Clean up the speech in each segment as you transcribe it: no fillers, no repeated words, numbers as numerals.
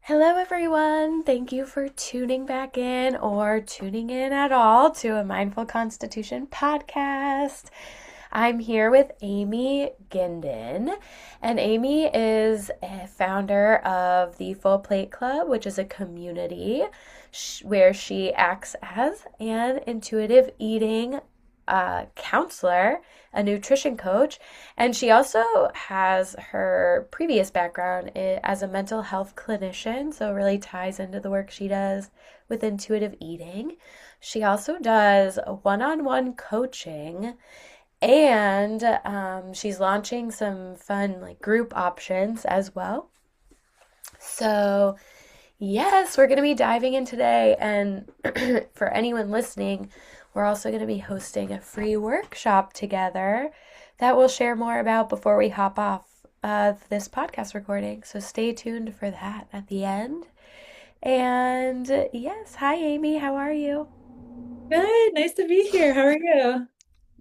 Hello, everyone. Thank you for tuning back in or tuning in at all to a Mindful Constitution podcast. I'm here with Aimee Gindin, and Aimee is a founder of the Full Plate Club, which is a community where she acts as an intuitive eating counselor, a nutrition coach, and she also has her previous background as a mental health clinician, so it really ties into the work she does with intuitive eating. She also does one on one coaching, and she's launching some fun like group options as well. So, yes, we're going to be diving in today. And for anyone listening, we're also going to be hosting a free workshop together that we'll share more about before we hop off of this podcast recording. So stay tuned for that at the end. And yes, hi, Aimee. How are you? Good. Nice to be here. How are you?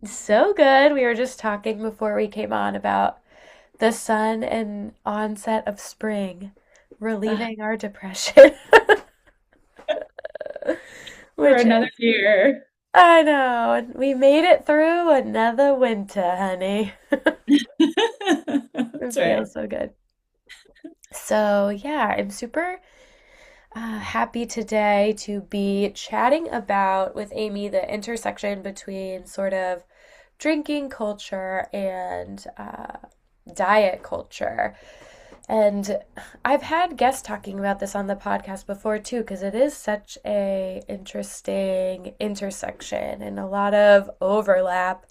So good. We were just talking before we came on about the sun and onset of spring Uh, relieving our depression, for which another is year. I know. We made it through another winter, honey. It That's right. feels so good. So, yeah, I'm super happy today to be chatting about with Aimee the intersection between sort of drinking culture and diet culture. And I've had guests talking about this on the podcast before too, because it is such a interesting intersection and a lot of overlap.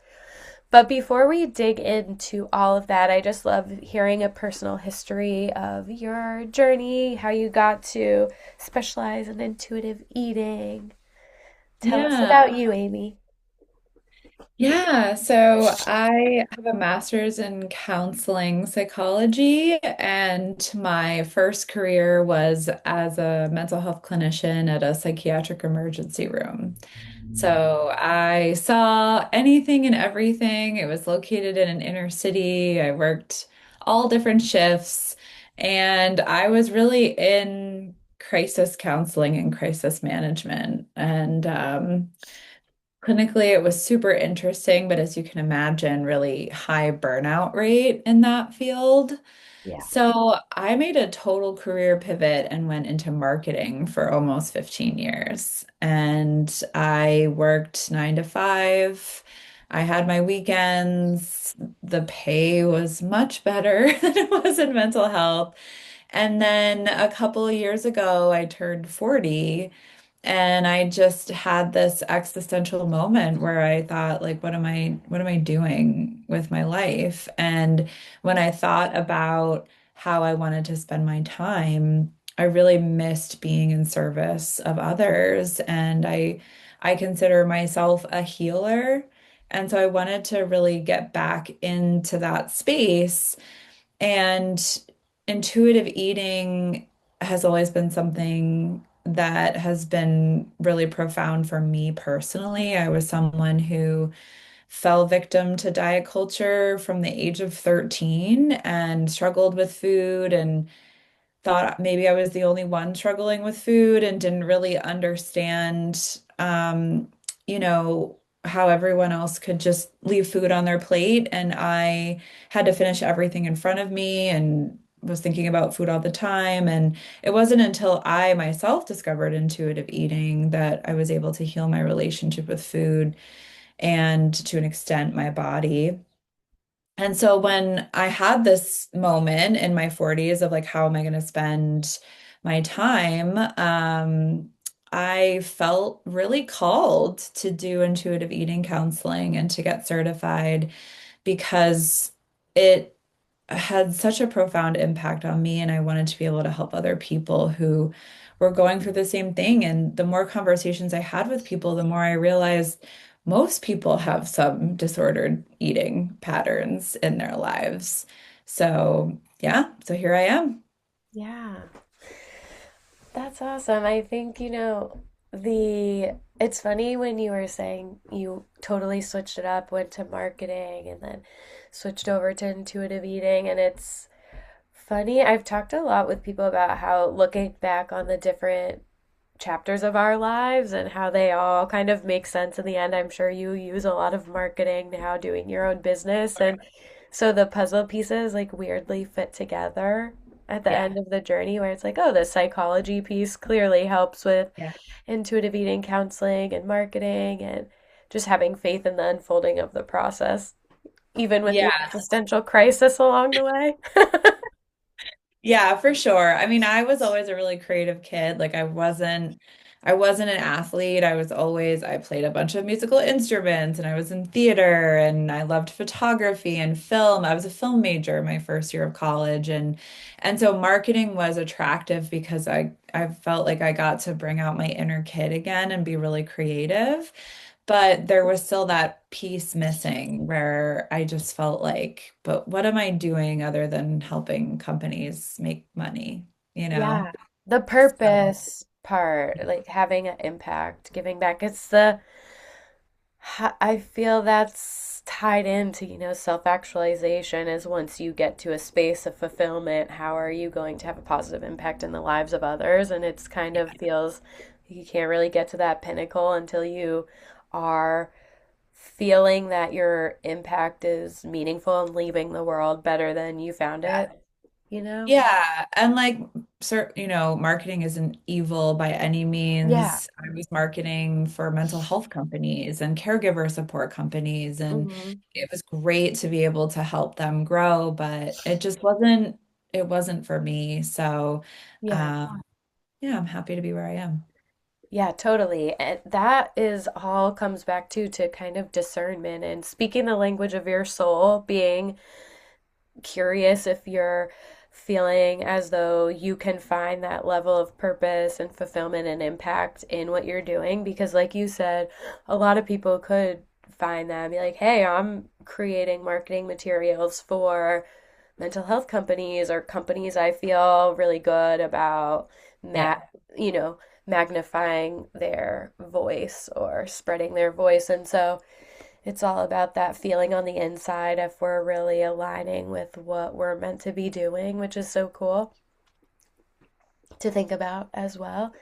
But before we dig into all of that, I just love hearing a personal history of your journey, how you got to specialize in intuitive eating. Tell us Yeah. about you, Aimee. Yeah. So I have a master's in counseling psychology, and my first career was as a mental health clinician at a psychiatric emergency room. So I saw anything and everything. It was located in an inner city. I worked all different shifts, and I was really in crisis counseling and crisis management. And clinically, it was super interesting, but as you can imagine, really high burnout rate in that field. Yeah. So I made a total career pivot and went into marketing for almost 15 years. And I worked 9 to 5. I had my weekends. The pay was much better than it was in mental health. And then a couple of years ago, I turned 40 and I just had this existential moment where I thought, like, what am I doing with my life? And when I thought about how I wanted to spend my time, I really missed being in service of others. And I consider myself a healer. And so I wanted to really get back into that space. And intuitive eating has always been something that has been really profound for me personally. I was someone who fell victim to diet culture from the age of 13 and struggled with food and thought maybe I was the only one struggling with food and didn't really understand, you know, how everyone else could just leave food on their plate. And I had to finish everything in front of me and was thinking about food all the time. And it wasn't until I myself discovered intuitive eating that I was able to heal my relationship with food and to an extent my body. And so when I had this moment in my 40s of like, how am I going to spend my time? I felt really called to do intuitive eating counseling and to get certified because it had such a profound impact on me. And I wanted to be able to help other people who were going through the same thing. And the more conversations I had with people, the more I realized most people have some disordered eating patterns in their lives. So, yeah, so here I am. Yeah. That's awesome. I think, the it's funny when you were saying you totally switched it up, went to marketing and then switched over to intuitive eating, and it's funny. I've talked a lot with people about how looking back on the different chapters of our lives and how they all kind of make sense in the end. I'm sure you use a lot of marketing now doing your own business. And so the puzzle pieces like weirdly fit together at the Yeah. end of the journey where it's like, oh, the psychology piece clearly helps with Yeah. intuitive eating counseling and marketing and just having faith in the unfolding of the process, even with the Yeah. existential crisis along the way. Yeah, for sure. I mean, I was always a really creative kid. Like I wasn't an athlete. I played a bunch of musical instruments and I was in theater and I loved photography and film. I was a film major my first year of college and so marketing was attractive because I felt like I got to bring out my inner kid again and be really creative. But there was still that piece missing where I just felt like, but what am I doing other than helping companies make money, you know? Yeah. The So, purpose part, like having an impact, giving back. It's the I feel that's tied into, self-actualization is once you get to a space of fulfillment, how are you going to have a positive impact in the lives of others? And it's kind of feels you can't really get to that pinnacle until you are feeling that your impact is meaningful and leaving the world better than you found yeah. it, you know? Yeah, and like, marketing isn't evil by any Yeah. means. I was marketing for mental health companies and caregiver support companies, and Hmm. it was great to be able to help them grow, but it wasn't for me. So, Yeah. yeah, I'm happy to be where I am. Yeah, totally. And that is all comes back to kind of discernment and speaking the language of your soul, being curious if you're feeling as though you can find that level of purpose and fulfillment and impact in what you're doing. Because, like you said, a lot of people could find that and be like, hey, I'm creating marketing materials for mental health companies or companies I feel really good about Yeah. you know, magnifying their voice or spreading their voice. And so it's all about that feeling on the inside if we're really aligning with what we're meant to be doing, which is so cool to think about as well.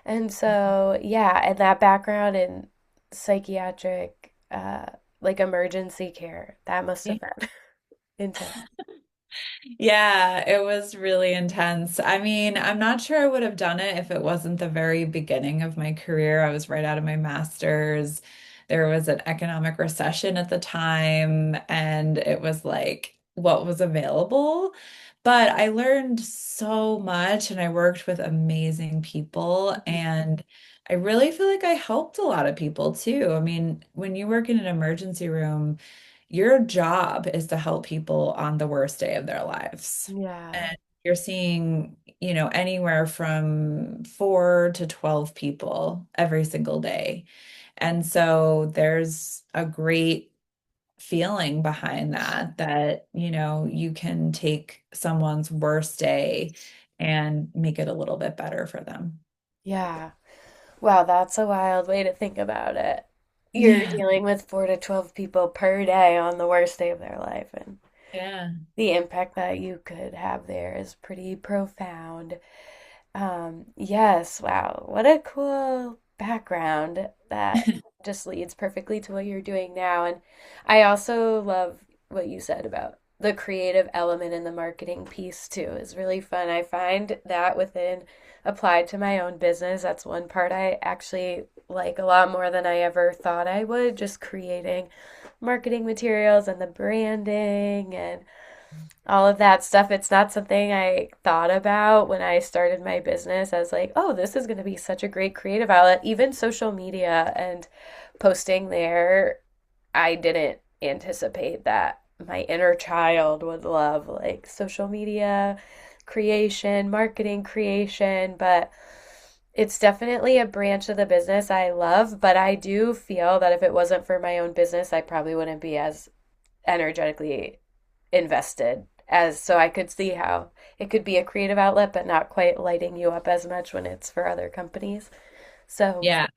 And so, yeah, and that background in psychiatric, like emergency care, that must have been intense. Yeah, it was really intense. I mean, I'm not sure I would have done it if it wasn't the very beginning of my career. I was right out of my master's. There was an economic recession at the time, and it was like what was available. But I learned so much, and I worked with amazing people, and I really feel like I helped a lot of people too. I mean, when you work in an emergency room, your job is to help people on the worst day of their lives. Yeah. And you're seeing, anywhere from 4 to 12 people every single day. And so there's a great feeling behind that, you can take someone's worst day and make it a little bit better for them. Yeah. Wow, that's a wild way to think about it. You're Yeah. dealing with 4 to 12 people per day on the worst day of their life, and Yeah. the impact that you could have there is pretty profound. Yes, wow, what a cool background that just leads perfectly to what you're doing now. And I also love what you said about the creative element in the marketing piece too. Is really fun. I find that within applied to my own business, that's one part I actually like a lot more than I ever thought I would, just creating marketing materials and the branding and all of that stuff. It's not something I thought about when I started my business as like, oh, this is going to be such a great creative outlet. Even social media and posting there, I didn't anticipate that my inner child would love like social media creation, marketing creation, but it's definitely a branch of the business I love, but I do feel that if it wasn't for my own business, I probably wouldn't be as energetically invested as so I could see how it could be a creative outlet but not quite lighting you up as much when it's for other companies. So, Yeah.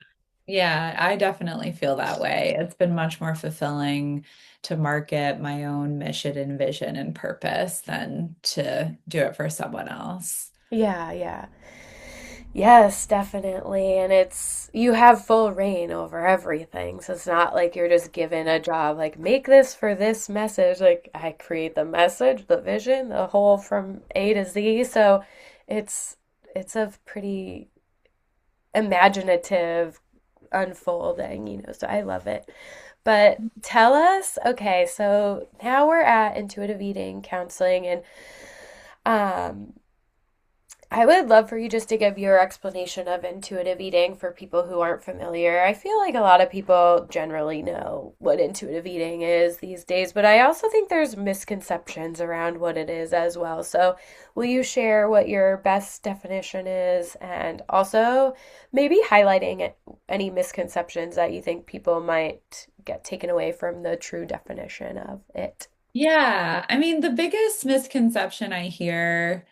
Yeah, I definitely feel that way. It's been much more fulfilling to market my own mission and vision and purpose than to do it for someone else. Yeah, yeah. Yes, definitely. And it's, you have full reign over everything. So it's not like you're just given a job, like, make this for this message. Like, I create the message, the vision, the whole from A to Z. So it's, it's a pretty imaginative unfolding, so I love it. But tell us, okay, so now we're at intuitive eating counseling, and um, I would love for you just to give your explanation of intuitive eating for people who aren't familiar. I feel like a lot of people generally know what intuitive eating is these days, but I also think there's misconceptions around what it is as well. So, will you share what your best definition is and also maybe highlighting any misconceptions that you think people might get taken away from the true definition of it? Yeah, I mean, the biggest misconception I hear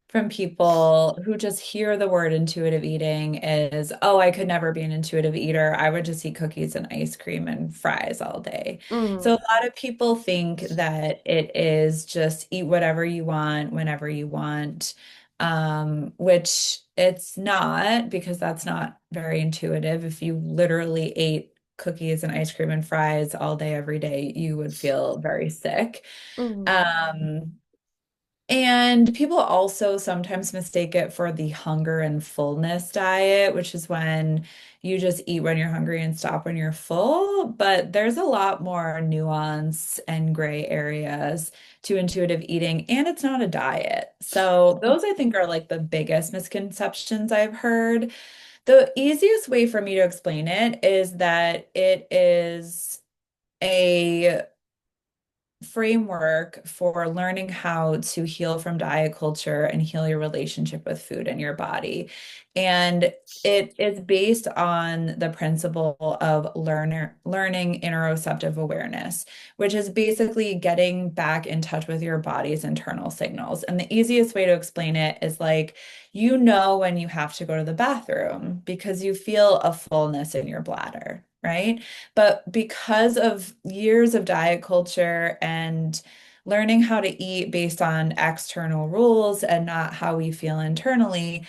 from people who just hear the word intuitive eating is, oh, I could never be an intuitive eater. I would just eat cookies and ice cream and fries all day. So Mm, a lot of people think that it is just eat whatever you want, whenever you want, which it's not because that's not very intuitive. If you literally ate cookies and ice cream and fries all day, every day, you would feel very sick. mm, Um, and people also sometimes mistake it for the hunger and fullness diet, which is when you just eat when you're hungry and stop when you're full. But there's a lot more nuance and gray areas to intuitive eating, and it's not a diet. So, those I think are like the biggest misconceptions I've heard. The easiest way for me to explain it is that it is a framework for learning how to heal from diet culture and heal your relationship with food and your body. And it is based on the principle of learning interoceptive awareness, which is basically getting back in touch with your body's internal signals. And the easiest way to explain it is like, you know when you have to go to the bathroom because you feel a fullness in your bladder, right? But because of years of diet culture and learning how to eat based on external rules and not how we feel internally,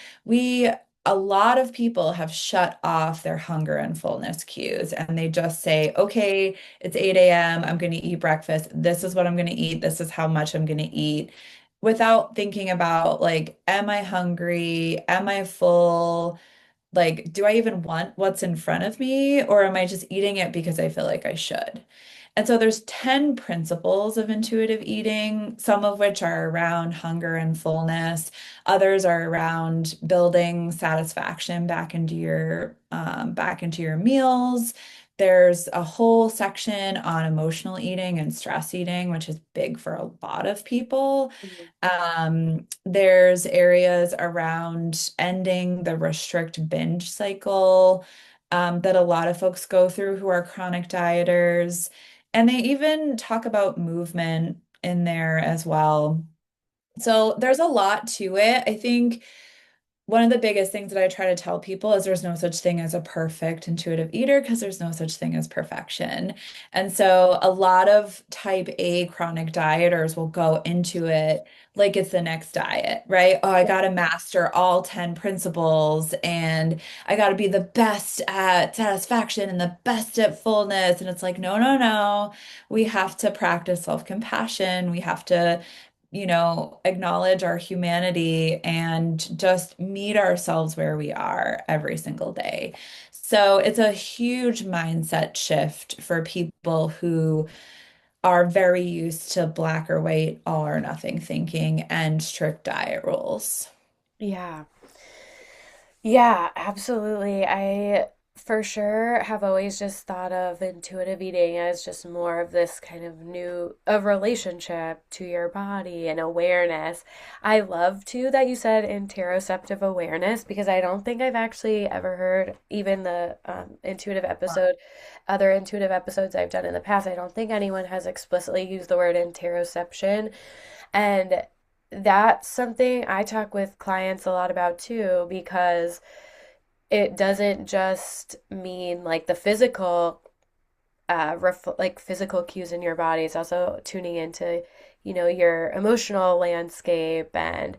a lot of people have shut off their hunger and fullness cues and they just say, okay, it's 8 a.m. I'm going to eat breakfast. This is what I'm going to eat. This is how much I'm going to eat without thinking about like, am I hungry? Am I full? Like, do I even want what's in front of me, or am I just eating it because I feel like I should? And so there's 10 principles of intuitive eating, some of which are around hunger and fullness. Others are around building satisfaction back into your meals. There's a whole section on emotional eating and stress eating, which is big for a lot of people. mm, There's areas around ending the restrict binge cycle that a lot of folks go through who are chronic dieters. And they even talk about movement in there as well. So there's a lot to it. I think one of the biggest things that I try to tell people is there's no such thing as a perfect intuitive eater because there's no such thing as perfection. And so a lot of type A chronic dieters will go into it like it's the next diet, right? Oh, I yeah. got to master all 10 principles and I got to be the best at satisfaction and the best at fullness. And it's like, no, no, no. We have to practice self-compassion. We have to acknowledge our humanity and just meet ourselves where we are every single day. So it's a huge mindset shift for people who are very used to black or white, all or nothing thinking and strict diet rules. Yeah. Yeah, absolutely. I for sure have always just thought of intuitive eating as just more of this kind of new of relationship to your body and awareness. I love too that you said interoceptive awareness because I don't think I've actually ever heard even the intuitive episode, other intuitive episodes I've done in the past. I don't think anyone has explicitly used the word interoception. And that's something I talk with clients a lot about too, because it doesn't just mean like the physical like physical cues in your body. It's also tuning into, your emotional landscape. And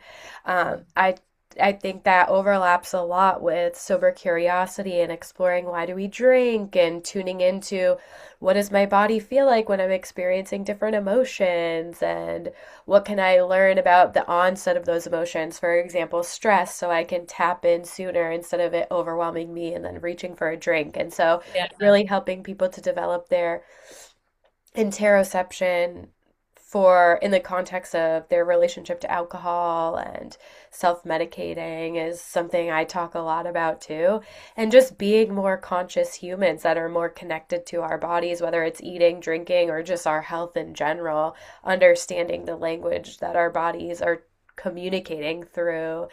I think that overlaps a lot with sober curiosity and exploring why do we drink and tuning into what does my body feel like when I'm experiencing different emotions and what can I learn about the onset of those emotions, for example, stress, so I can tap in sooner instead of it overwhelming me and then reaching for a drink. And so Yeah. really helping people to develop their interoception for in the context of their relationship to alcohol and self-medicating is something I talk a lot about too. And just being more conscious humans that are more connected to our bodies, whether it's eating, drinking, or just our health in general, understanding the language that our bodies are communicating through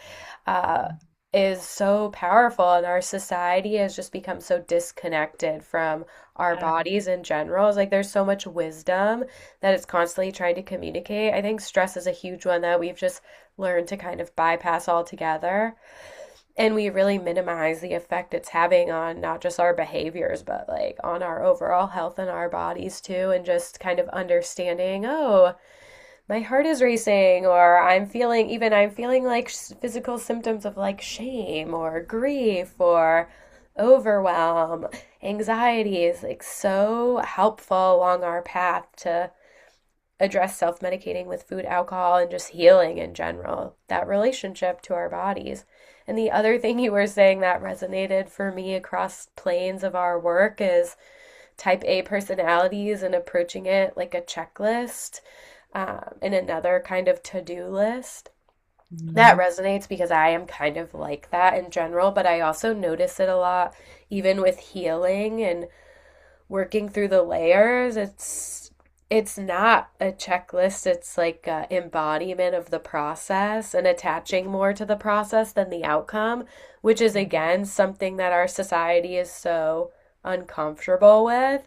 uh, is so powerful. And our society has just become so disconnected from our Yeah. bodies in general. It's like there's so much wisdom that it's constantly trying to communicate. I think stress is a huge one that we've just learned to kind of bypass altogether. And we really minimize the effect it's having on not just our behaviors, but like on our overall health and our bodies too. And just kind of understanding, oh, my heart is racing, or I'm feeling like physical symptoms of like shame or grief or overwhelm. Anxiety is like so helpful along our path to address self-medicating with food, alcohol, and just healing in general, that relationship to our bodies. And the other thing you were saying that resonated for me across planes of our work is type A personalities and approaching it like a checklist, and another kind of to-do list. That Mhm. resonates because I am kind of like that in general, but I also notice it a lot even with healing and working through the layers. It's not a checklist, it's like a embodiment of the process and attaching more to the process than the outcome, which is again something that our society is so uncomfortable with.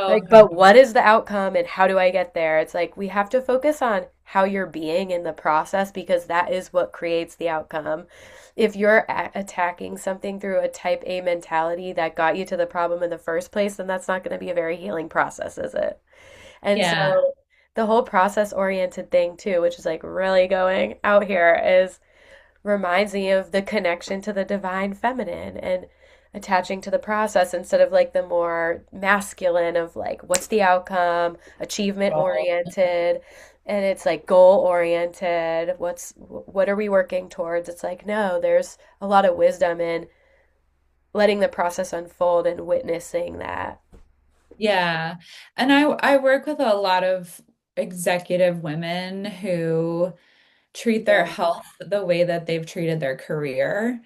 Like, Okay. but what is the outcome and how do I get there? It's like we have to focus on how you're being in the process because that is what creates the outcome. If you're attacking something through a type A mentality that got you to the problem in the first place, then that's not going to be a very healing process, is it? And Yeah. so the whole process oriented thing too, which is like really going out here, is reminds me of the connection to the divine feminine and attaching to the process instead of like the more masculine of like what's the outcome, achievement Well, oriented, and it's like goal oriented. What are we working towards? It's like no, there's a lot of wisdom in letting the process unfold and witnessing that. yeah. And I work with a lot of executive women who treat their Yeah. health the way that they've treated their career.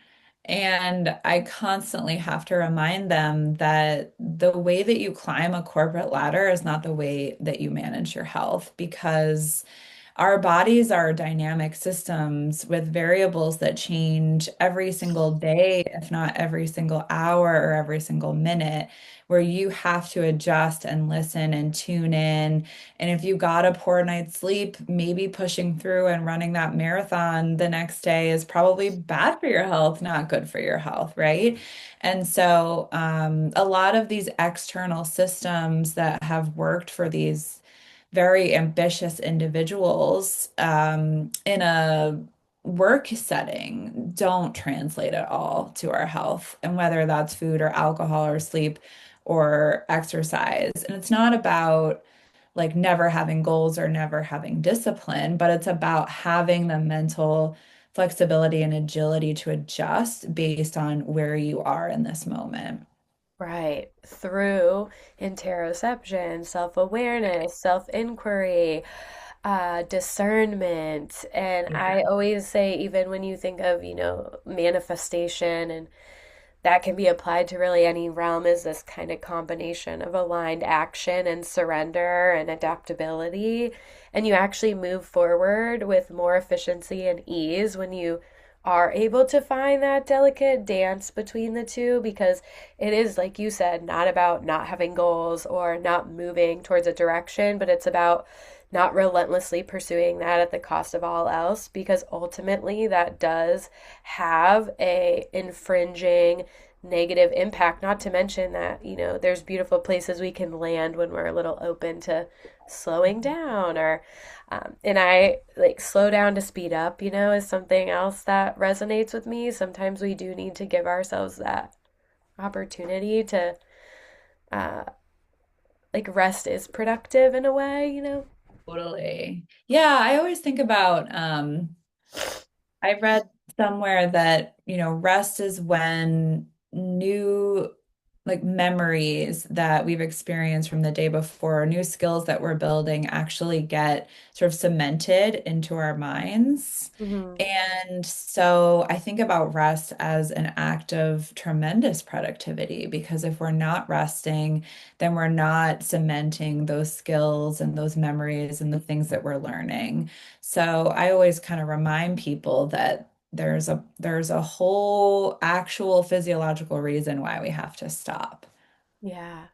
And I constantly have to remind them that the way that you climb a corporate ladder is not the way that you manage your health because our bodies are dynamic systems with variables that change every single day, if not every single hour or every single minute, where you have to adjust and listen and tune in. And if you got a poor night's sleep, maybe pushing through and running that marathon the next day is probably bad for your health, not good for your health, right? And so, a lot of these external systems that have worked for these very ambitious individuals in a work setting don't translate at all to our health, and whether that's food or alcohol or sleep or exercise. And it's not about like never having goals or never having discipline, but it's about having the mental flexibility and agility to adjust based on where you are in this moment. Right. Through interoception, self awareness, self inquiry, discernment. And Yeah. I always say, even when you think of, manifestation, and that can be applied to really any realm, is this kind of combination of aligned action and surrender and adaptability. And you actually move forward with more efficiency and ease when you are able to find that delicate dance between the two, because it is, like you said, not about not having goals or not moving towards a direction, but it's about not relentlessly pursuing that at the cost of all else, because ultimately that does have a infringing negative impact. Not to mention that, there's beautiful places we can land when we're a little open to slowing down, or and I like slow down to speed up, is something else that resonates with me. Sometimes we do need to give ourselves that opportunity to uh like rest is productive in a way. Totally. Yeah, I always think about I read somewhere that, rest is when new memories that we've experienced from the day before, new skills that we're building actually get sort of cemented into our minds. Hmm. And so I think about rest as an act of tremendous productivity because if we're not resting, then we're not cementing those skills and those memories and the things that we're learning. So I always kind of remind people that there's a whole actual physiological reason why we have to stop. Yeah,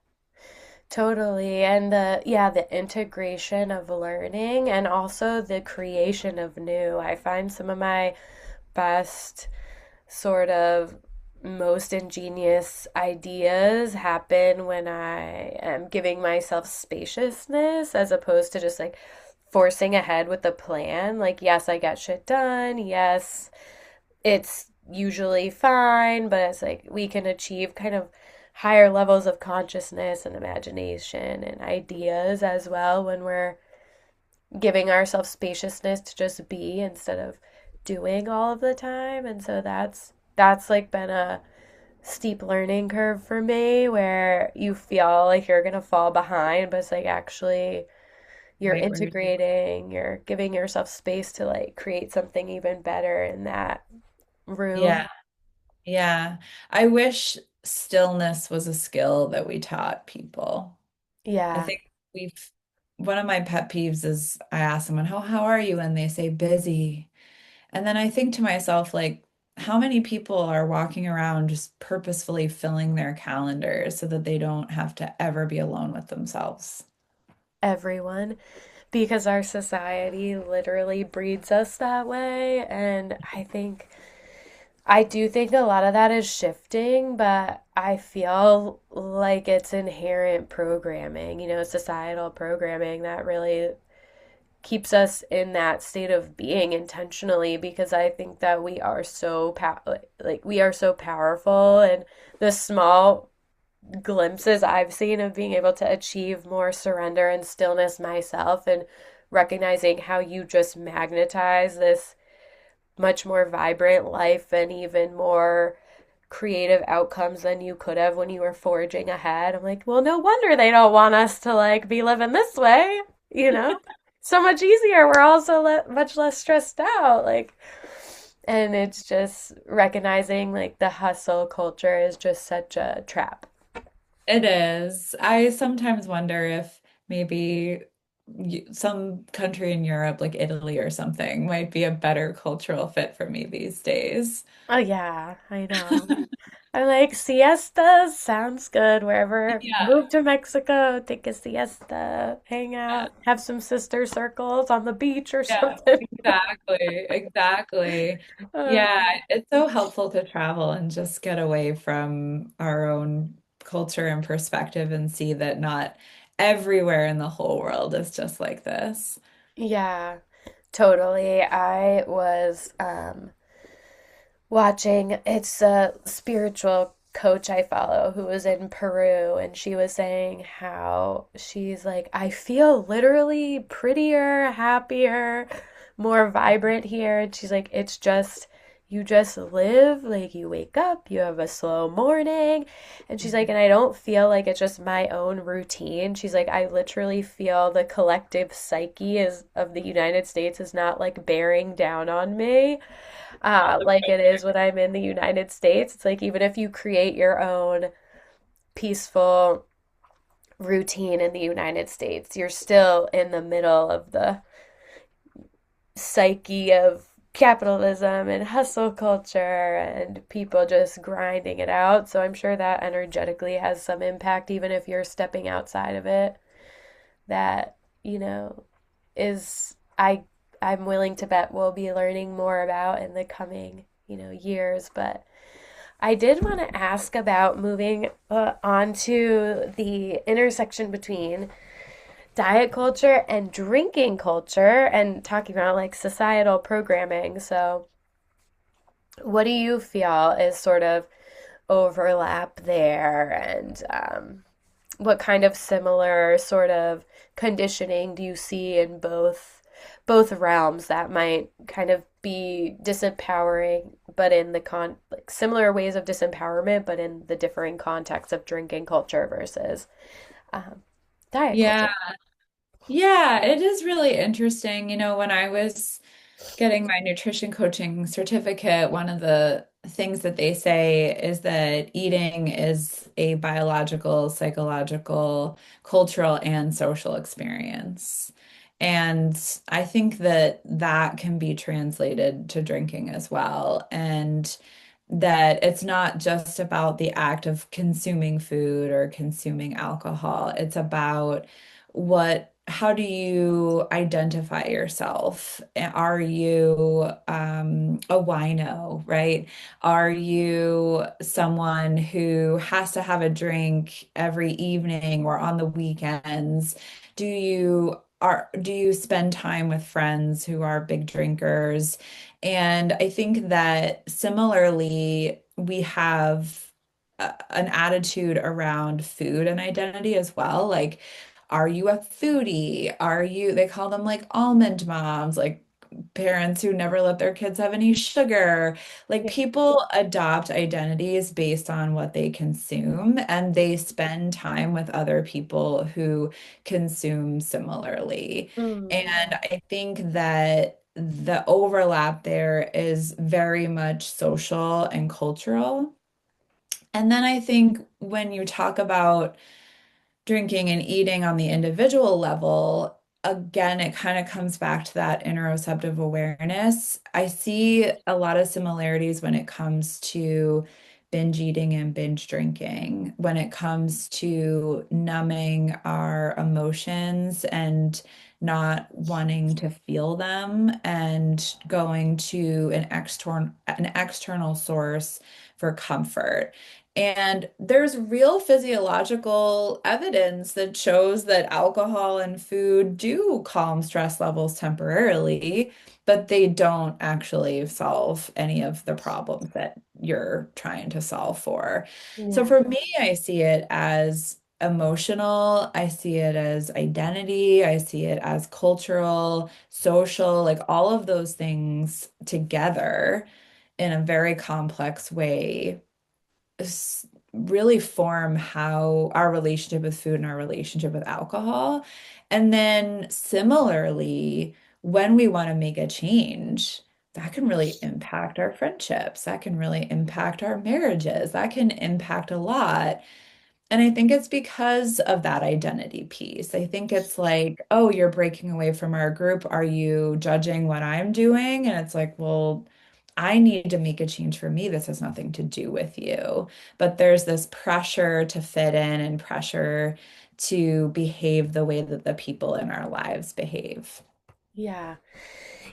totally. And the integration of learning and also the creation of new. I find some of my best sort of most ingenious ideas happen when I am giving myself spaciousness as opposed to just like forcing ahead with the plan. Like, yes, I get shit done. Yes, it's usually fine, but it's like we can achieve kind of higher levels of consciousness and imagination and ideas as well when we're giving ourselves spaciousness to just be instead of doing all of the time. And so that's like been a steep learning curve for me where you feel like you're gonna fall behind, but it's like actually you're Right where integrating, you're giving yourself space to like create something even better in that room. Yeah, yeah. I wish stillness was a skill that we taught people. I Yeah, think we've one of my pet peeves is I ask someone, how are you? And they say busy. And then I think to myself, like, how many people are walking around just purposefully filling their calendars so that they don't have to ever be alone with themselves? everyone, because our society literally breeds us that way. And I do think a lot of that is shifting, but I feel like it's inherent programming, societal programming that really keeps us in that state of being intentionally, because I think that we are so like we are so powerful, and the small glimpses I've seen of being able to achieve more surrender and stillness myself, and recognizing how you just magnetize this much more vibrant life and even more creative outcomes than you could have when you were forging ahead. I'm like, well, no wonder they don't want us to like be living this way, you know? So much easier. We're also much less stressed out. Like, and it's just recognizing like the hustle culture is just such a trap. It is. I sometimes wonder if maybe some country in Europe, like Italy or something, might be a better cultural fit for me these days. Oh, yeah, I know. I'm like, siesta sounds good wherever. Yeah, Move to Mexico, take a siesta, hang yeah, out, have some sister circles on the beach or yeah, something. exactly, exactly. Uh, Yeah, it's so helpful to travel and just get away from our own culture and perspective and see that not everywhere in the whole world is just like this. yeah, totally. I was watching, it's a spiritual coach I follow who was in Peru, and she was saying how she's like, I feel literally prettier, happier, more vibrant here. And she's like, it's just, you just live, like you wake up, you have a slow morning. And she's like, and I don't feel like it's just my own routine. She's like, I literally feel the collective psyche is of the United States is not like bearing down on me like it is when I'm in the United States. It's like even if you create your own peaceful routine in the United States, you're still in the middle of the psyche of capitalism and hustle culture and people just grinding it out. So I'm sure that energetically has some impact, even if you're stepping outside of it, that, you know, is I'm willing to bet we'll be learning more about in the coming, years. But I did want to ask about moving on to the intersection between diet culture and drinking culture and talking about like societal programming. So, what do you feel is sort of overlap there, and what kind of similar sort of conditioning do you see in both realms that might kind of be disempowering, but in the like similar ways of disempowerment, but in the differing context of drinking culture versus um, diet Yeah. culture? Yeah, it is really interesting. When I was getting my nutrition coaching certificate, one of the things that they say is that eating is a biological, psychological, cultural, and social experience. And I think that that can be translated to drinking as well. And that it's not just about the act of consuming food or consuming alcohol. It's about how do you identify yourself? Are you a wino, right? Are you someone who has to have a drink every evening or on the weekends? Do you spend time with friends who are big drinkers? And I think that similarly, we have an attitude around food and identity as well. Like, are you a foodie? They call them like almond moms, like parents who never let their kids have any sugar. Like Yeah. people adopt identities based on what they consume, and they spend time with other people who consume similarly. Mm. And I think that the overlap there is very much social and cultural. And then I think when you talk about drinking and eating on the individual level, again, it kind of comes back to that interoceptive awareness. I see a lot of similarities when it comes to binge eating and binge drinking, when it comes to numbing our emotions and not wanting to feel them and going to an external source for comfort. And there's real physiological evidence that shows that alcohol and food do calm stress levels temporarily, but they don't actually solve any of the problems that you're trying to solve for. So Yeah. for me, I see it as emotional, I see it as identity, I see it as cultural, social, like all of those things together in a very complex way really form how our relationship with food and our relationship with alcohol. And then similarly, when we want to make a change, that can really impact our friendships. That can really impact our marriages. That can impact a lot. And I think it's because of that identity piece. I think it's like, oh, you're breaking away from our group. Are you judging what I'm doing? And it's like, well, I need to make a change for me. This has nothing to do with you. But there's this pressure to fit in and pressure to behave the way that the people in our lives behave. Yeah.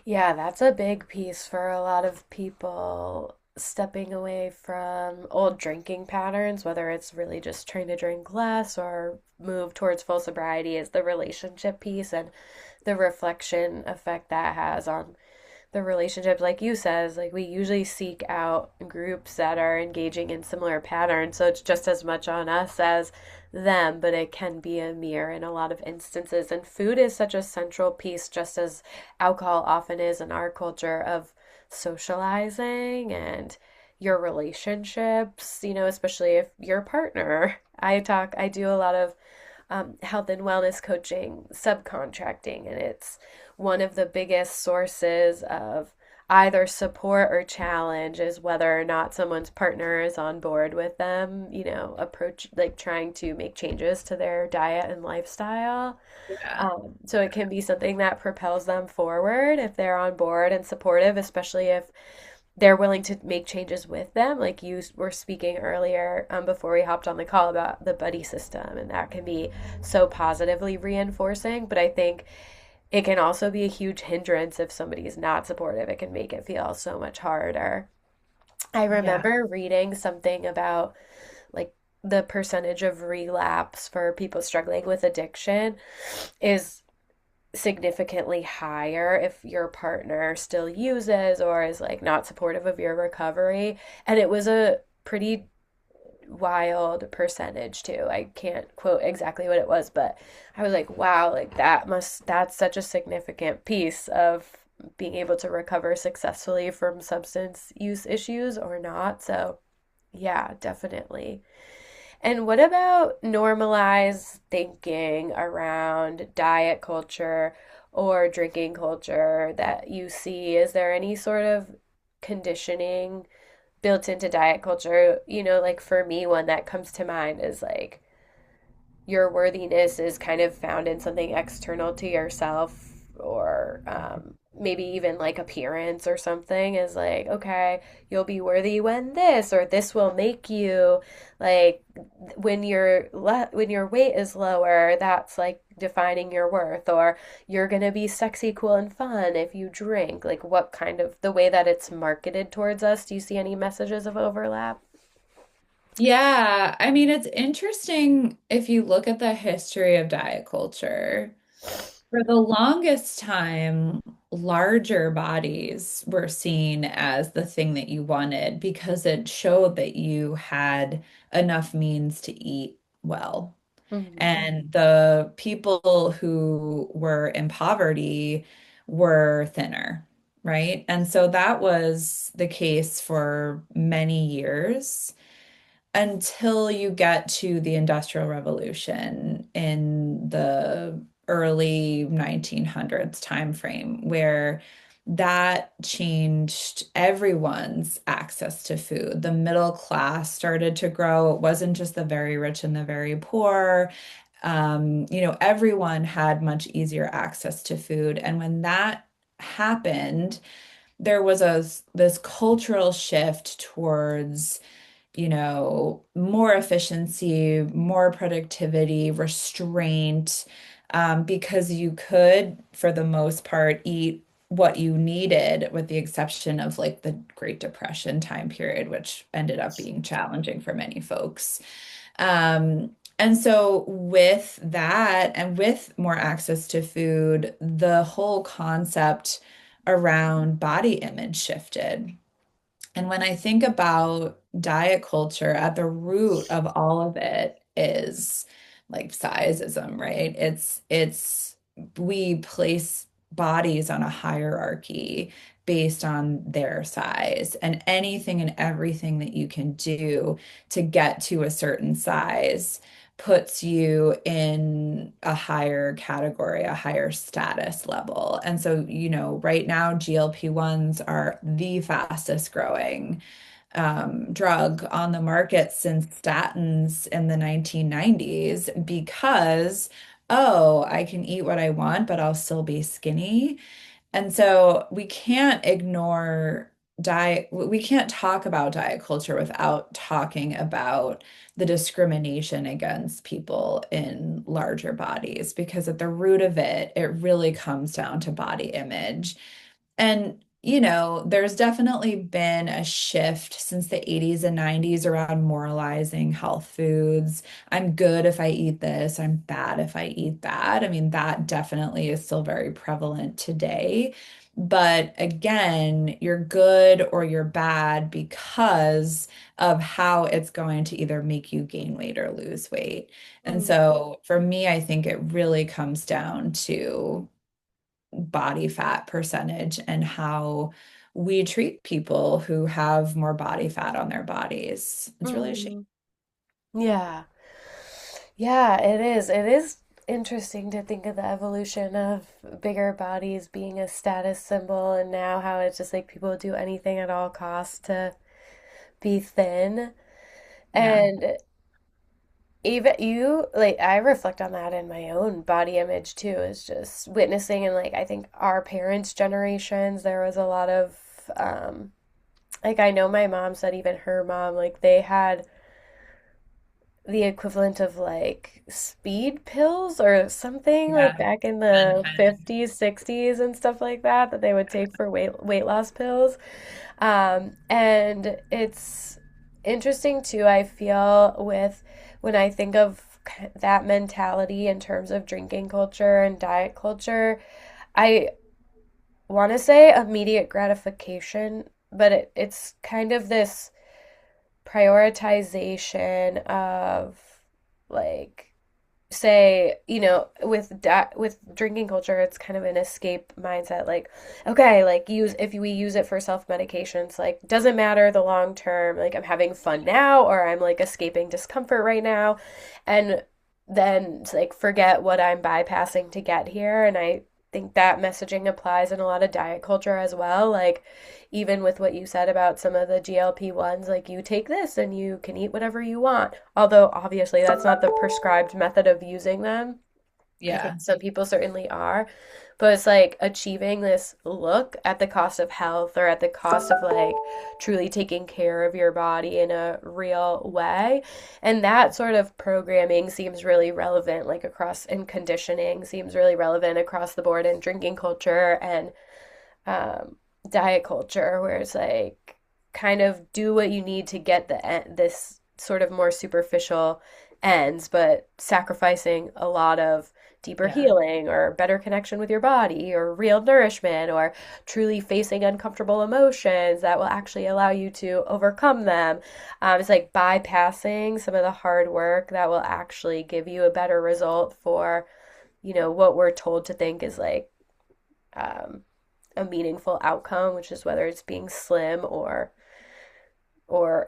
Yeah, that's a big piece for a lot of people stepping away from old drinking patterns, whether it's really just trying to drink less or move towards full sobriety, is the relationship piece and the reflection effect that has on the relationships. Like you says, like we usually seek out groups that are engaging in similar patterns, so it's just as much on us as them, but it can be a mirror in a lot of instances. And food is such a central piece, just as alcohol often is in our culture, of socializing and your relationships, especially if your partner. I do a lot of health and wellness coaching, subcontracting, and it's one of the biggest sources of either support or challenge is whether or not someone's partner is on board with them, approach like trying to make changes to their diet and lifestyle. Yeah. So it can be something that propels them forward if they're on board and supportive, especially if they're willing to make changes with them. Like you were speaking earlier before we hopped on the call about the buddy system, and that can be so positively reinforcing. But I think it can also be a huge hindrance if somebody's not supportive. It can make it feel so much harder. I Yeah. remember reading something about like the percentage of relapse for people struggling with addiction is significantly higher if your partner still uses or is like not supportive of your recovery. And it was a pretty wild percentage too. I can't quote exactly what it was, but I was like, wow, like that's such a significant piece of being able to recover successfully from substance use issues or not. So, yeah, definitely. And what about normalized thinking around diet culture or drinking culture that you see? Is there any sort of conditioning built into diet culture? Like for me, one that comes to mind is like your worthiness is kind of found in something external to yourself or maybe even like appearance or something is like, okay, you'll be worthy when this or this will make you like when your weight is lower, that's like defining your worth, or you're gonna be sexy, cool, and fun if you drink. Like what kind of the way that it's marketed towards us, do you see any messages of overlap? Yeah, I mean, it's interesting if you look at the history of diet culture. For the longest time, larger bodies were seen as the thing that you wanted because it showed that you had enough means to eat well. Mm-hmm. And the people who were in poverty were thinner, right? And so that was the case for many years until you get to the Industrial Revolution in the early 1900s timeframe, where that changed everyone's access to food. The middle class started to grow. It wasn't just the very rich and the very poor. Everyone had much easier access to food. And when that happened, there was this cultural shift towards more efficiency, more productivity, restraint, because you could, for the most part, eat what you needed, with the exception of like the Great Depression time period, which ended up being challenging for many folks. And so, with that and with more access to food, the whole concept around body image shifted. And when I think about diet culture, at the root of all of it is like sizeism, right? It's we place bodies on a hierarchy based on their size, and anything and everything that you can do to get to a certain size puts you in a higher category, a higher status level. And so, right now, GLP-1s are the fastest growing drug on the market since statins in the 1990s because, oh, I can eat what I want, but I'll still be skinny. And so we can't ignore diet, we can't talk about diet culture without talking about the discrimination against people in larger bodies, because at the root of it, it really comes down to body image. And, there's definitely been a shift since the 80s and 90s around moralizing health foods. I'm good if I eat this, I'm bad if I eat that. I mean, that definitely is still very prevalent today. But again, you're good or you're bad because of how it's going to either make you gain weight or lose weight. And Mm. so for me, I think it really comes down to body fat percentage and how we treat people who have more body fat on their bodies. It's really a shame. Mm. Yeah. Yeah, it is. It is interesting to think of the evolution of bigger bodies being a status symbol and now how it's just like people do anything at all costs to be thin. Yeah. And even you, like, I reflect on that in my own body image too, is just witnessing and like I think our parents' generations, there was a lot of like I know my mom said even her mom, like they had the equivalent of like speed pills or something like Yeah. back in the 50s, 60s and stuff like that that they would take for weight loss pills. And it's interesting too, I feel, with when I think of that mentality in terms of drinking culture and diet culture, I want to say immediate gratification, but it's kind of this prioritization of like say, with drinking culture, it's kind of an escape mindset. Like, okay, like use if we use it for self-medications, like doesn't matter the long term, like I'm having fun now or I'm like escaping discomfort right now. And then it's like forget what I'm bypassing to get here. And I think that messaging applies in a lot of diet culture as well. Like even with what you said about some of the GLP-1s, like you take this and you can eat whatever you want. Although obviously that's not the prescribed method of using them. I think Yeah. some people certainly are, but it's like achieving this look at the cost of health or at the cost of like truly taking care of your body in a real way. And that sort of programming seems really relevant, like across and conditioning seems really relevant across the board in drinking culture and um, diet culture, where it's like kind of do what you need to get this sort of more superficial ends, but sacrificing a lot of deeper Yeah. healing or better connection with your body or real nourishment or truly facing uncomfortable emotions that will actually allow you to overcome them. It's like bypassing some of the hard work that will actually give you a better result for, what we're told to think is like um, a meaningful outcome, which is whether it's being slim or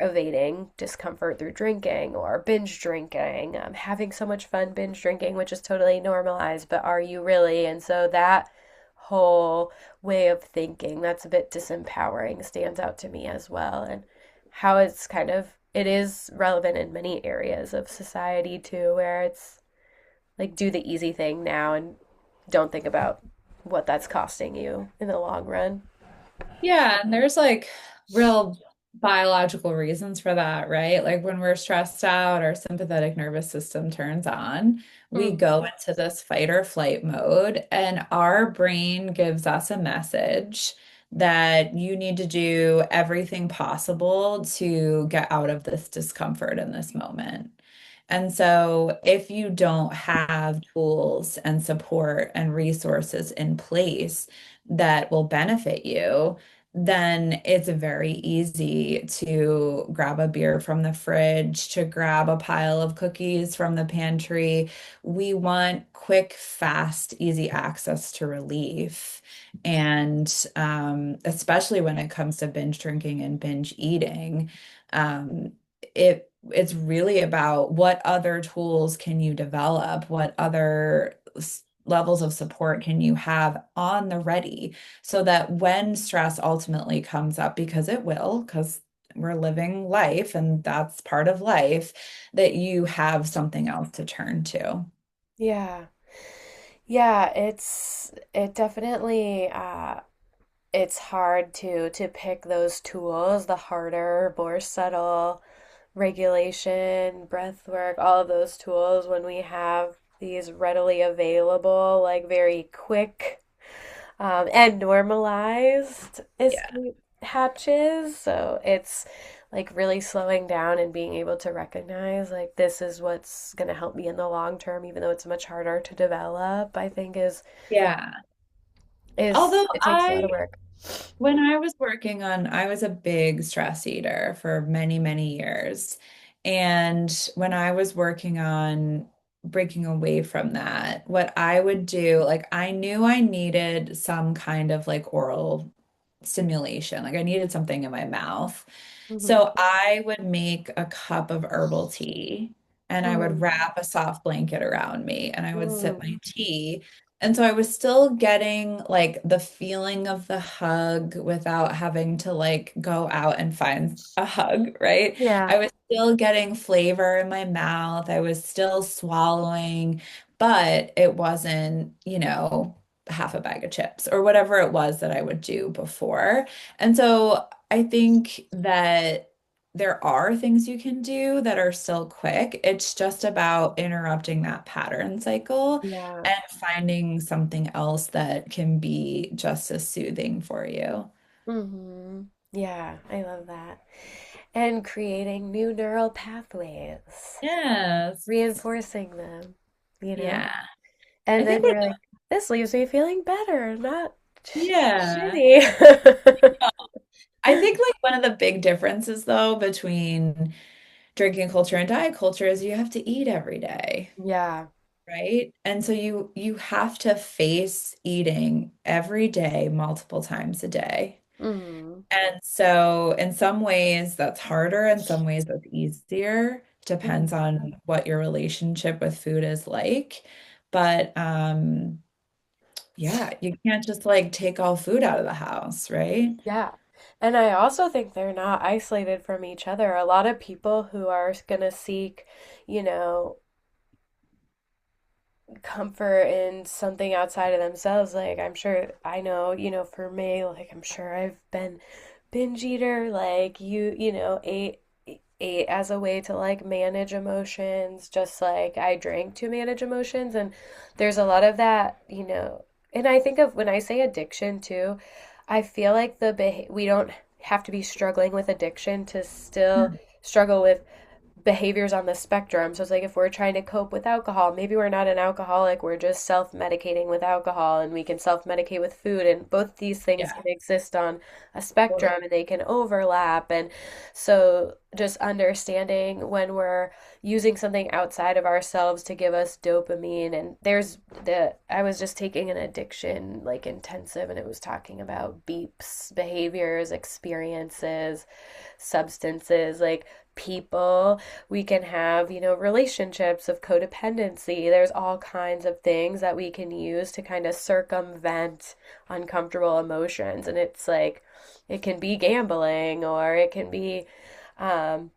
evading discomfort through drinking or binge drinking, having so much fun binge drinking, which is totally normalized, but are you really? And so that whole way of thinking that's a bit disempowering stands out to me as well, and how it's kind of it is relevant in many areas of society too, where it's like do the easy thing now and don't think about what that's costing you in the long run. Yeah, and there's like real biological reasons for that, right? Like when we're stressed out, our sympathetic nervous system turns on. We Mm. go into this fight or flight mode, and our brain gives us a message that you need to do everything possible to get out of this discomfort in this moment. And so, if you don't have tools and support and resources in place that will benefit you, then it's very easy to grab a beer from the fridge, to grab a pile of cookies from the pantry. We want quick, fast, easy access to relief. And especially when it comes to binge drinking and binge eating, it's really about what other tools can you develop, what other levels of support can you have on the ready so that when stress ultimately comes up, because it will, because we're living life and that's part of life, that you have something else to turn to. Yeah. Yeah, it definitely it's hard to pick those tools, the harder, more subtle regulation, breath work, all of those tools when we have these readily available, like very quick and normalized Yeah. escape hatches. So it's like really slowing down and being able to recognize like this is what's going to help me in the long term, even though it's much harder to develop, I think Yeah. is Although it takes a lot of work. when I was I was a big stress eater for many, many years. And when I was working on breaking away from that, what I would do, like I knew I needed some kind of like oral stimulation. Like I needed something in my mouth. Hmm. So I would make a cup of herbal tea and I would Mm. wrap a soft blanket around me and I would sip Mm. my tea. And so I was still getting like the feeling of the hug without having to like go out and find a hug, right? Yeah. I was still getting flavor in my mouth. I was still swallowing, but it wasn't, half a bag of chips or whatever it was that I would do before. And so I think that there are things you can do that are still quick. It's just about interrupting that pattern cycle Yeah. and finding something else that can be just as soothing for you. Hmm. Yeah, I love that. And creating new neural pathways, Yes. reinforcing them, you know? Yeah. I And then think you're like, this leaves me feeling better, not yeah. shitty. I think like one of the big differences though between drinking culture and diet culture is you have to eat every day, Yeah. right? And so you have to face eating every day, multiple times a day. Hmm. And so in some ways that's harder, in some ways that's easier. Depends Hmm. on what your relationship with food is like. But yeah, you can't just like take all food out of the house, right? Yeah. And I also think they're not isolated from each other. A lot of people who are going to seek, you know, comfort in something outside of themselves. Like, I'm sure I know, for me, like, I'm sure I've been binge eater, like, ate as a way to like manage emotions, just like I drank to manage emotions. And there's a lot of that, and I think of when I say addiction too, I feel like we don't have to be struggling with addiction to still struggle with behaviors on the spectrum. So it's like if we're trying to cope with alcohol, maybe we're not an alcoholic, we're just self-medicating with alcohol, and we can self-medicate with food, and both these things Yeah. can exist on a spectrum Totally. and they can overlap. And so just understanding when we're using something outside of ourselves to give us dopamine. And I was just taking an addiction like intensive, and it was talking about beeps, behaviors, experiences, substances, like people. We can have, relationships of codependency. There's all kinds of things that we can use to kind of circumvent uncomfortable emotions. And it's like, it can be gambling, or it can be um,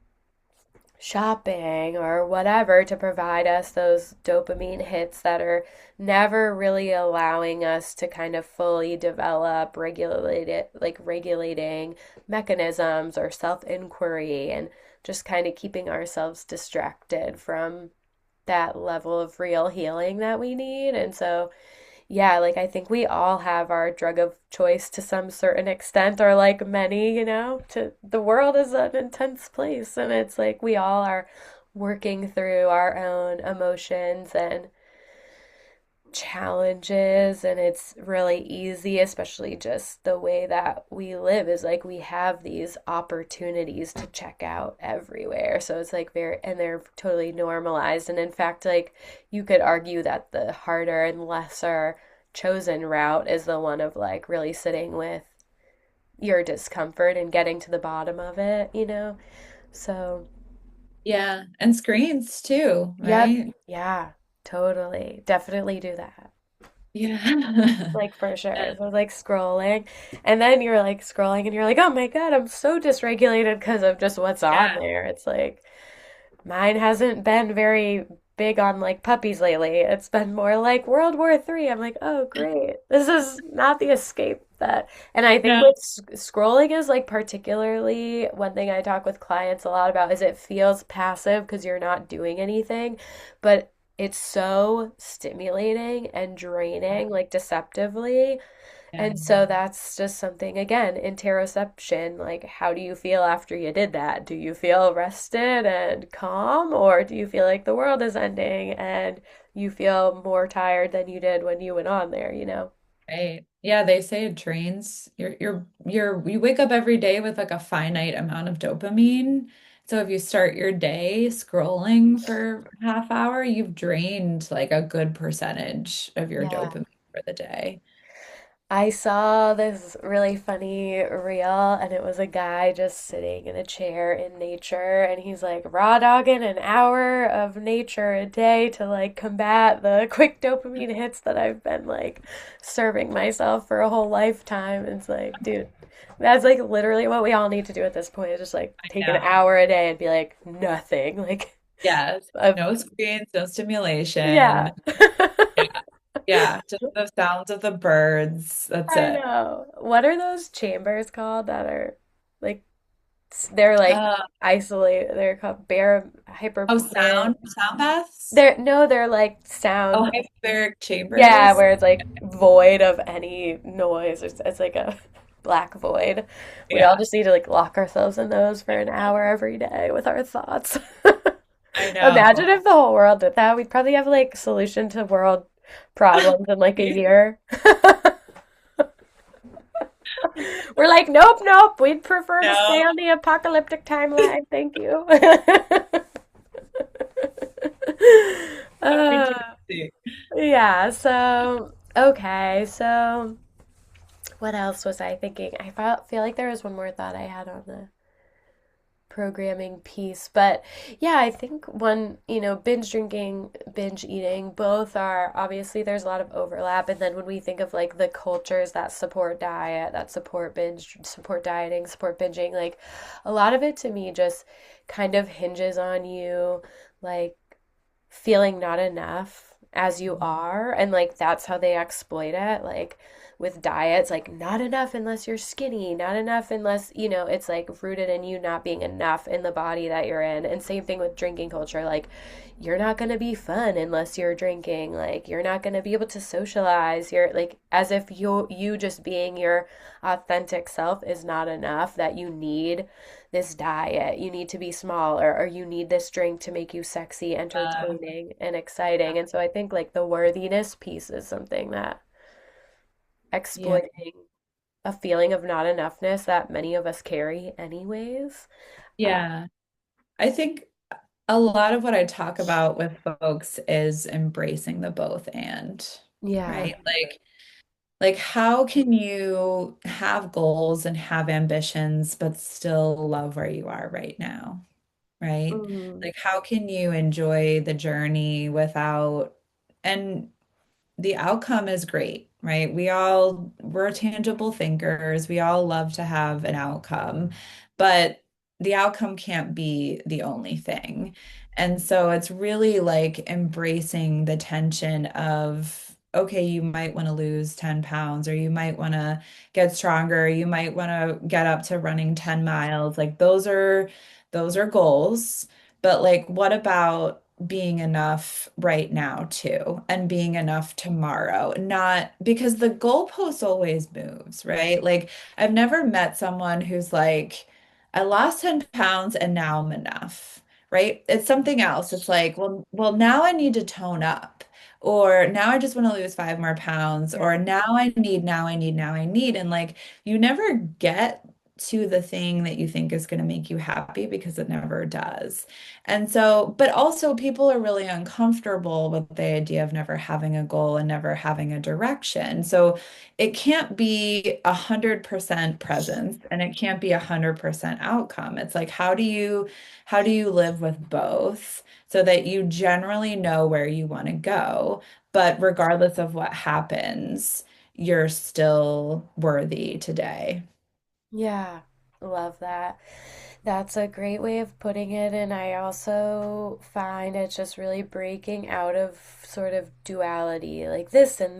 shopping or whatever, to provide us those dopamine hits that are never really allowing us to kind of fully develop regulating mechanisms or self-inquiry, and just kind of keeping ourselves distracted from that level of real healing that we need. And so yeah, like I think we all have our drug of choice to some certain extent, or like many, to the world is an intense place, and it's like we all are working through our own emotions and challenges. And it's really easy, especially just the way that we live, is like we have these opportunities to check out everywhere. So it's like and they're totally normalized. And in fact, like you could argue that the harder and lesser chosen route is the one of like really sitting with your discomfort and getting to the bottom of it. So Yeah, and screens too, yep, right? yeah, totally, definitely do that. Yeah. Like for sure. So like scrolling, and then you're like scrolling and you're like, "Oh my God, I'm so dysregulated because of just what's on Yeah, there." It's like mine hasn't been very big on like puppies lately. It's been more like World War III. I'm like, "Oh, great. This is not the escape that." And I think no, with scrolling is like particularly one thing I talk with clients a lot about, is it feels passive because you're not doing anything, but it's so stimulating and draining, like deceptively. yeah, And so that's just something, again, interoception. Like, how do you feel after you did that? Do you feel rested and calm, or do you feel like the world is ending and you feel more tired than you did when you went on there? right. Yeah, they say it trains you wake up every day with like a finite amount of dopamine. So if you start your day scrolling for half hour, you've drained like a good percentage of your Yeah. dopamine for the day. I saw this really funny reel, and it was a guy just sitting in a chair in nature, and he's like raw dogging an hour of nature a day to like combat the quick dopamine hits that I've been like serving myself for a whole lifetime. And it's like, dude, that's like literally what we all need to do at this point, is just like take an No. hour a day and be like nothing, like Yes. of No screens, no yeah. stimulation. Yeah. Yeah. Just the sounds of the birds. That's I it. know. What are those chambers called that are like They're like Uh, isolate. They're called oh, hyperbaric. sound baths? They're no, they're like Oh, sound. hyperbaric Yeah, chambers? where it's like void of any noise. It's like a black void. We all Yeah, just need to like lock ourselves in those for an hour every day with our thoughts. I Imagine know. if the whole world did that. We'd probably have like solution to world problems in like a year. We're like, nope, nope. We'd prefer to stay No, on the apocalyptic timeline. Thank you. that'd be too uh, easy. yeah, so okay, so what else was I thinking? Feel like there was one more thought I had on the programming piece. But yeah, I think one, binge drinking, binge eating, both are obviously there's a lot of overlap. And then when we think of like the cultures that support diet, that support binge, support dieting, support binging, like a lot of it to me just kind of hinges on you like feeling not enough as you are, and like that's how they exploit it, like with diets, like not enough unless you're skinny, not enough unless it's like rooted in you not being enough in the body that you're in. And same thing with drinking culture, like you're not going to be fun unless you're drinking, like you're not going to be able to socialize, you're like as if you just being your authentic self is not enough, that you need this diet, you need to be smaller, or you need this drink to make you sexy, Uh, entertaining, and exciting. And so I think like the worthiness piece is something that yeah, exploiting a feeling of not enoughness that many of us carry anyways. Uh, yeah. I think a lot of what I talk about with folks is embracing the both and, yeah. right? Like how can you have goals and have ambitions, but still love where you are right now, right? Mm, Like how can you enjoy the journey without, and the outcome is great, right? We're tangible thinkers. We all love to have an outcome, but the outcome can't be the only thing. And so it's really like embracing the tension of, okay, you might want to lose 10 pounds, or you might want to get stronger, you might want to get up to running 10 miles. Like those are goals. But like, what about being enough right now too, and being enough tomorrow? Not because the goalpost always moves, right? Like I've never met someone who's like, I lost 10 pounds and now I'm enough, right? It's something else. It's like, now I need to tone up. Or now I just want to lose 5 more pounds, yeah. or now I need. And like you never get to the thing that you think is going to make you happy, because it never does. And so, but also people are really uncomfortable with the idea of never having a goal and never having a direction. So it can't be 100% presence and it can't be 100% outcome. It's like, how do you live with both so that you generally know where you want to go, but regardless of what happens, you're still worthy today. Yeah, love that. That's a great way of putting it. And I also find it's just really breaking out of sort of duality, like this and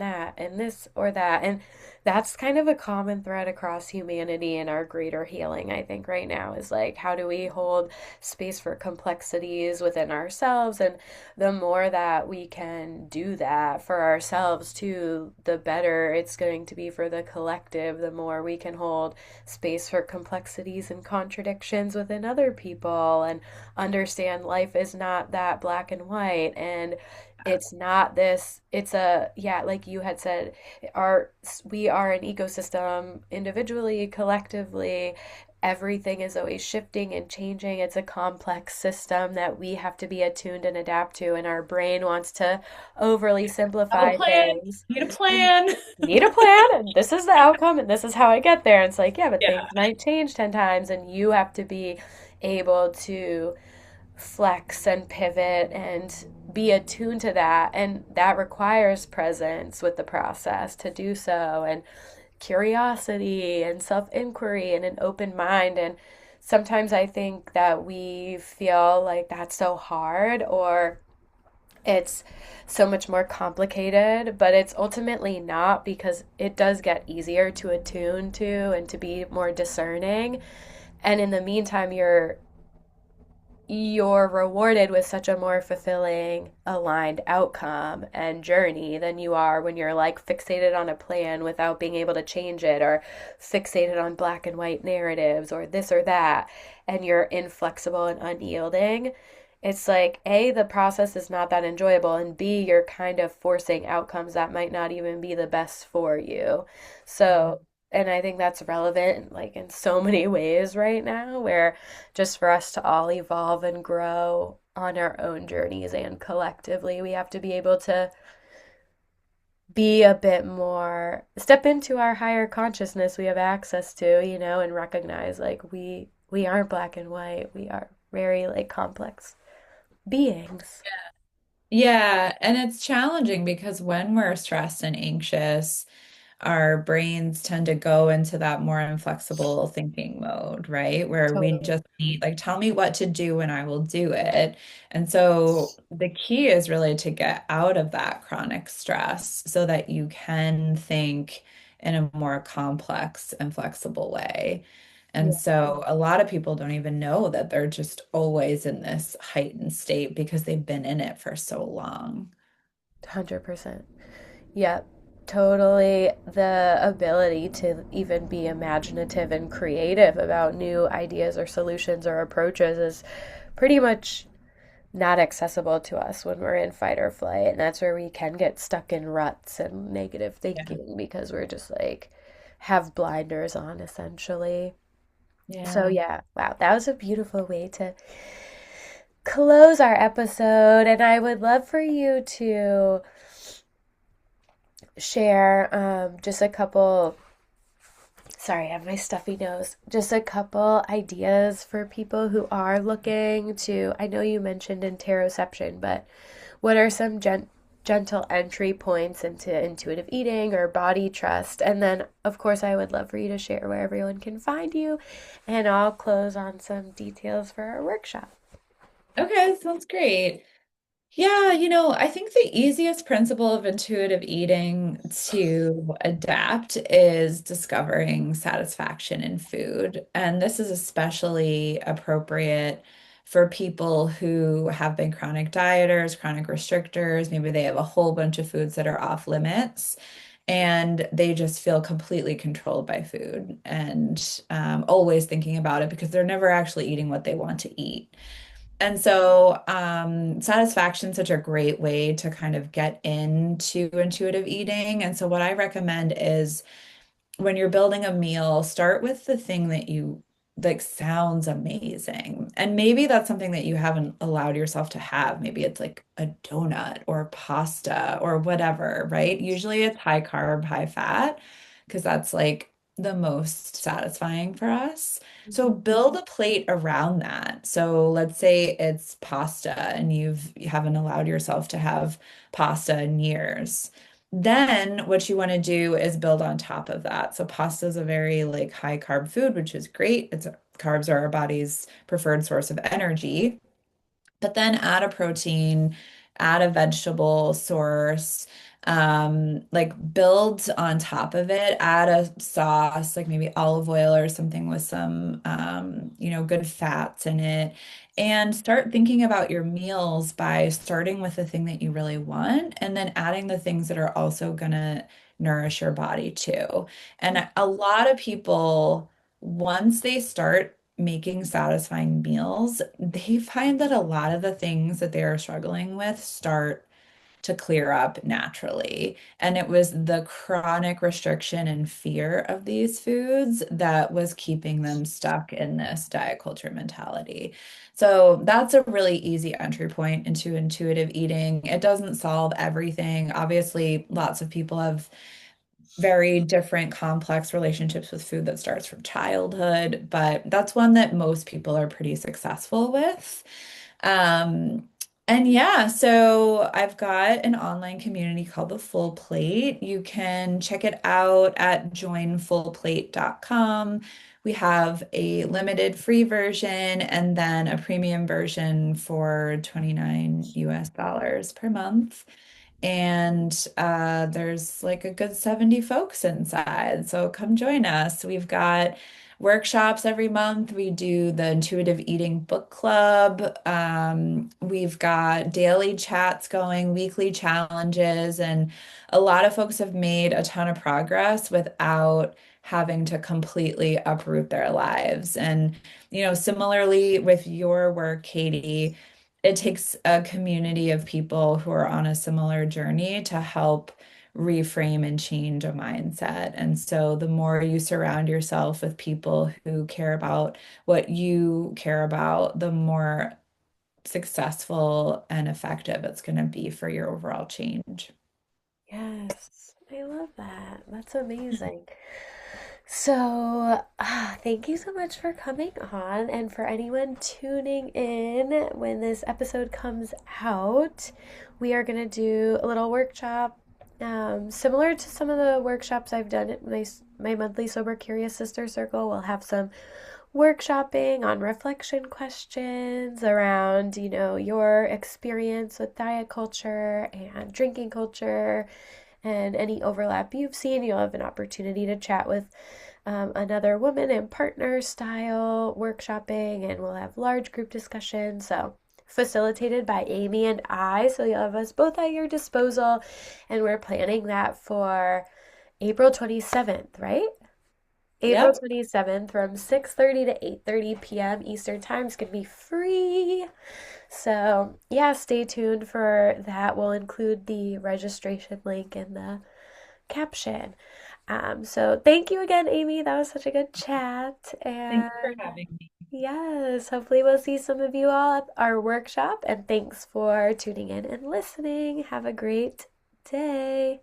this or that. And that's kind of a common thread across humanity and our greater healing, I think, right now is like, how do we hold space for complexities within ourselves? And the more that we can do that for ourselves, too, the better it's going to be for the collective, the more we can hold space for complexities and contradictions within other people, and understand life is not that black and white, and it's not this, it's a, yeah, like you had said, our we are an ecosystem individually, collectively. Everything is always shifting and changing. It's a complex system that we have to be attuned and adapt to, and our brain wants to overly Have a simplify plan. things. Need a plan. Need a plan, and this is the outcome, and this is how I get there. And it's like, yeah, but Yeah. things might change 10 times, and you have to be able to flex and pivot and be attuned to that. And that requires presence with the process to do so, and curiosity and self inquiry and an open mind. And sometimes I think that we feel like that's so hard, or it's so much more complicated, but it's ultimately not, because it does get easier to attune to and to be more discerning. And in the meantime, you're rewarded with such a more fulfilling, aligned outcome and journey than you are when you're like fixated on a plan without being able to change it, or fixated on black and white narratives or this or that, and you're inflexible and unyielding. It's like, A, the process is not that enjoyable, and B, you're kind of forcing outcomes that might not even be the best for you. Yeah. So, and I think that's relevant like in so many ways right now, where just for us to all evolve and grow on our own journeys and collectively, we have to be able to be a bit more, step into our higher consciousness we have access to, and recognize like we aren't black and white. We are very like complex beings. Yeah, and it's challenging because when we're stressed and anxious, our brains tend to go into that more inflexible thinking mode, right? Where we Totally. just need, like, tell me what to do and I will do it. And so the key is really to get out of that chronic stress so that you can think in a more complex and flexible way. And Yeah, so a lot of people don't even know that they're just always in this heightened state because they've been in it for so long. 100%. Yep, totally. The ability to even be imaginative and creative about new ideas or solutions or approaches is pretty much not accessible to us when we're in fight or flight. And that's where we can get stuck in ruts and negative Yeah. thinking because we're just like have blinders on essentially. So, Yeah. yeah, wow, that was a beautiful way to close our episode. And I would love for you to share just a couple. Sorry, I have my stuffy nose. Just a couple ideas for people who are looking to. I know you mentioned interoception, but what are some gentle entry points into intuitive eating or body trust? And then, of course, I would love for you to share where everyone can find you. And I'll close on some details for our workshop. Okay, sounds great. Yeah, I think the easiest principle of intuitive eating to adapt is discovering satisfaction in food. And this is especially appropriate for people who have been chronic dieters, chronic restrictors. Maybe they have a whole bunch of foods that are off limits and they just feel completely controlled by food and always thinking about it because they're never actually eating what they want to eat. And so, satisfaction is such a great way to kind of get into intuitive eating. And so, what I recommend is when you're building a meal, start with the thing that you like sounds amazing. And maybe that's something that you haven't allowed yourself to have. Maybe it's like a donut or pasta or whatever, right? Usually it's high carb, high fat, because that's like the most satisfying for us. So Mhm. build a plate around that. So let's say it's pasta and you haven't allowed yourself to have pasta in years. Then what you want to do is build on top of that. So pasta is a very like high carb food, which is great. Carbs are our body's preferred source of energy. But then add a protein, add a vegetable source, like build on top of it, add a sauce, like maybe olive oil or something with some, good fats in it. And start thinking about your meals by starting with the thing that you really want and then adding the things that are also going to nourish your body too. And a lot of people, once they start making satisfying meals, they find that a lot of the things that they are struggling with start to clear up naturally. And it was the chronic restriction and fear of these foods that was keeping them stuck in this diet culture mentality. So that's a really easy entry point into intuitive eating. It doesn't solve everything. Obviously, lots of people have very different complex relationships with food that starts from childhood, but that's one that most people are pretty successful with. Um, and yeah, so I've got an online community called The Full Plate. You can check it out at joinfullplate.com. We have a limited free version and then a premium version for 29 US dollars per month. And there's like a good 70 folks inside. So come join us. workshops every month. We do the intuitive eating book club. We've got daily chats going, weekly challenges, and a lot of folks have made a ton of progress without having to completely uproot their lives. And, similarly with your work, Katie, it takes a community of people who are on a similar journey to help reframe and change a mindset. And so the more you surround yourself with people who care about what you care about, the more successful and effective it's going to be for your overall change. Yes, I love that. That's amazing. So, thank you so much for coming on. And for anyone tuning in when this episode comes out, we are going to do a little workshop similar to some of the workshops I've done at my monthly Sober Curious Sister Circle. We'll have some workshopping on reflection questions around, your experience with diet culture and drinking culture and any overlap you've seen. You'll have an opportunity to chat with another woman and partner style workshopping, and we'll have large group discussions. So, facilitated by Aimee and I. So, you'll have us both at your disposal, and we're planning that for April 27th, right? April Yep. 27th from 6:30 to 8:30 p.m. Eastern Time. Is going to be free. So, yeah, stay tuned for that. We'll include the registration link in the caption. So thank you again, Aimee. That was such a good chat. Thank And you for having me. yes, hopefully we'll see some of you all at our workshop. And thanks for tuning in and listening. Have a great day.